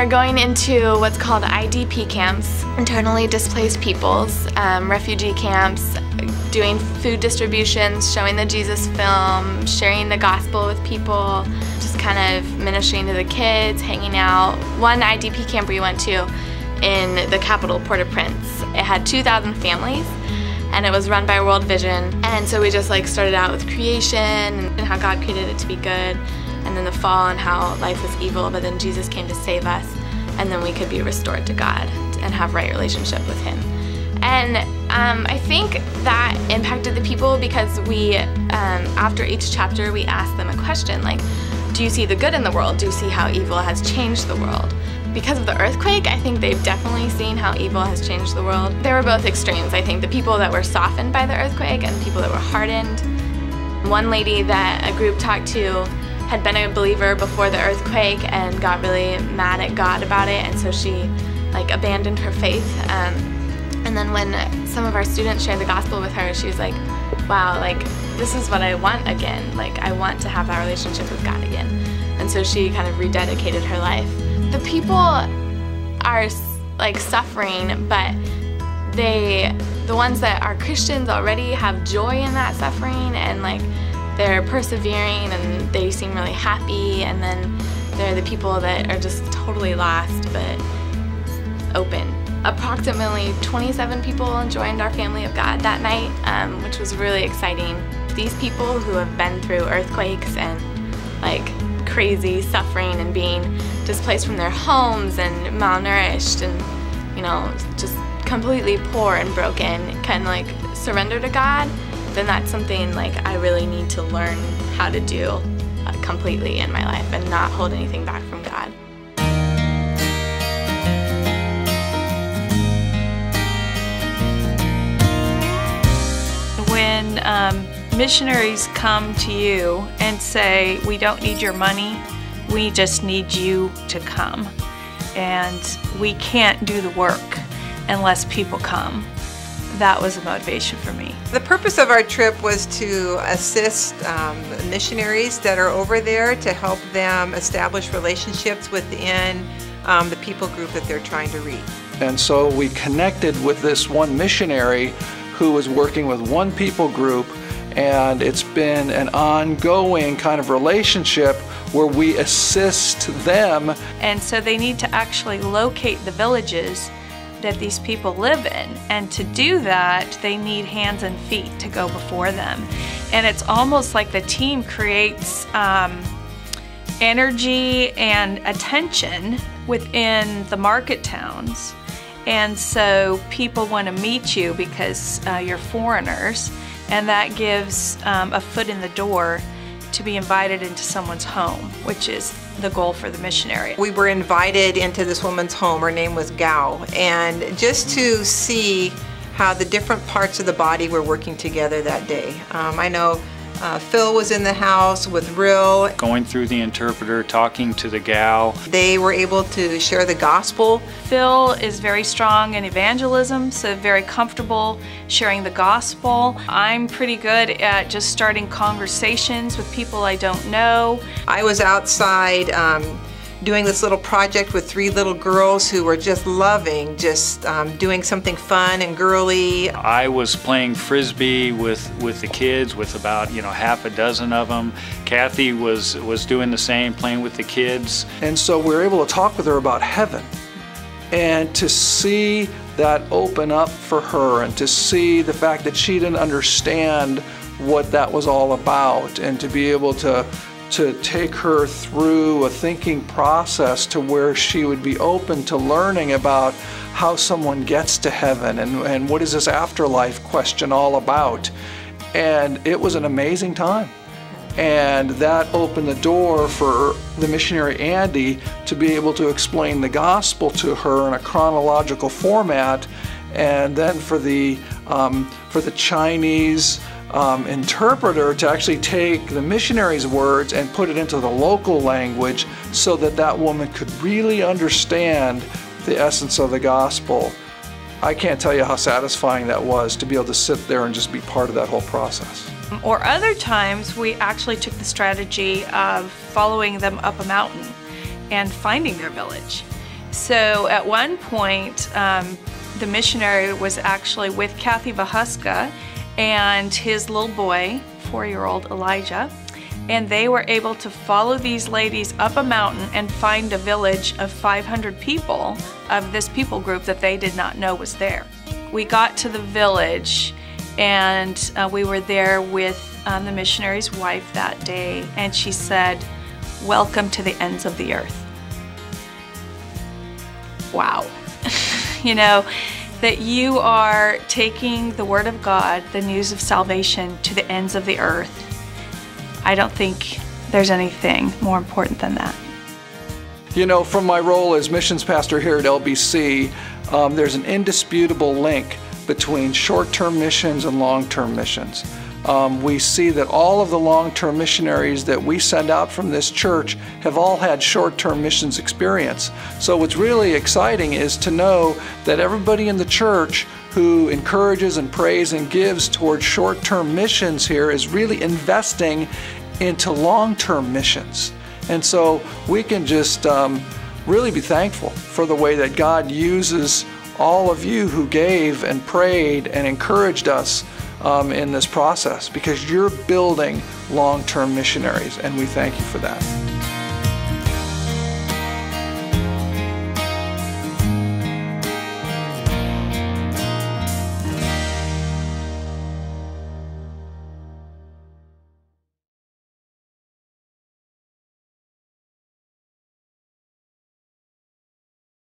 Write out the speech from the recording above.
we're going into what's called IDP camps, internally displaced peoples, refugee camps, doing food distributions, showing the Jesus film, sharing the gospel with people, just kind of ministering to the kids, hanging out. One IDP camp we went to in the capital, Port-au-Prince, it had 2,000 families, and it was run by World Vision. And so we just like started out with creation and how God created it to be good, and then the fall and how life was evil, but then Jesus came to save us, and then we could be restored to God and have right relationship with Him. And I think that impacted the people because we, after each chapter, we asked them a question like, do you see the good in the world? Do you see how evil has changed the world? Because of the earthquake, I think they've definitely seen how evil has changed the world. They were both extremes. I think the people that were softened by the earthquake and the people that were hardened. One lady that a group talked to had been a believer before the earthquake and got really mad at God about it, and so she like abandoned her faith. And then when some of our students shared the gospel with her, she was like, wow, like this is what I want again. Like I want to have that relationship with God again. And so she kind of rededicated her life. The people are like suffering, but the ones that are Christians already have joy in that suffering, and like they're persevering and they seem really happy. And then there are the people that are just totally lost but open. Approximately 27 people joined our family of God that night, which was really exciting. These people who have been through earthquakes and like crazy suffering and being displaced from their homes and malnourished and, you know, just completely poor and broken can like surrender to God, then that's something like I really need to learn how to do completely in my life and not hold anything back from God. When missionaries come to you and say, we don't need your money, we just need you to come, and we can't do the work unless people come, that was a motivation for me. The purpose of our trip was to assist missionaries that are over there, to help them establish relationships within the people group that they're trying to reach. And so we connected with this one missionary who was working with one people group, and it's been an ongoing kind of relationship where we assist them. And so they need to actually locate the villages that these people live in, and to do that they need hands and feet to go before them. And it's almost like the team creates energy and attention within the market towns. And so people want to meet you because you're foreigners, and that gives a foot in the door to be invited into someone's home, which is the goal for the missionary. We were invited into this woman's home. Her name was Gao, and just to see how the different parts of the body were working together that day. I know Phil was in the house with Ril. Going through the interpreter, talking to the gal. They were able to share the gospel. Phil is very strong in evangelism, so very comfortable sharing the gospel. I'm pretty good at just starting conversations with people I don't know. I was outside doing this little project with 3 little girls who were just loving, just doing something fun and girly. I was playing frisbee with the kids, with about, you know, half a dozen of them. Kathy was doing the same, playing with the kids. And so we were able to talk with her about heaven, and to see that open up for her, and to see the fact that she didn't understand what that was all about, and to be able to take her through a thinking process to where she would be open to learning about how someone gets to heaven, and what is this afterlife question all about. And it was an amazing time. And that opened the door for the missionary Andy to be able to explain the gospel to her in a chronological format, and then for the Chinese interpreter to actually take the missionary's words and put it into the local language so that that woman could really understand the essence of the gospel. I can't tell you how satisfying that was to be able to sit there and just be part of that whole process. Or other times we actually took the strategy of following them up a mountain and finding their village. So at one point, the missionary was actually with Kathy Vahuska and his little boy, 4-year-old Elijah, and they were able to follow these ladies up a mountain and find a village of 500 people of this people group that they did not know was there. We got to the village, and we were there with the missionary's wife that day, and she said, "Welcome to the ends of the earth." Wow. You know, that you are taking the Word of God, the news of salvation, to the ends of the earth. I don't think there's anything more important than that. You know, from my role as missions pastor here at LBC, there's an indisputable link between short-term missions and long-term missions. We see that all of the long-term missionaries that we send out from this church have all had short-term missions experience. So what's really exciting is to know that everybody in the church who encourages and prays and gives towards short-term missions here is really investing into long-term missions. And so we can just really be thankful for the way that God uses all of you who gave and prayed and encouraged us in this process, because you're building long-term missionaries, and we thank you for that.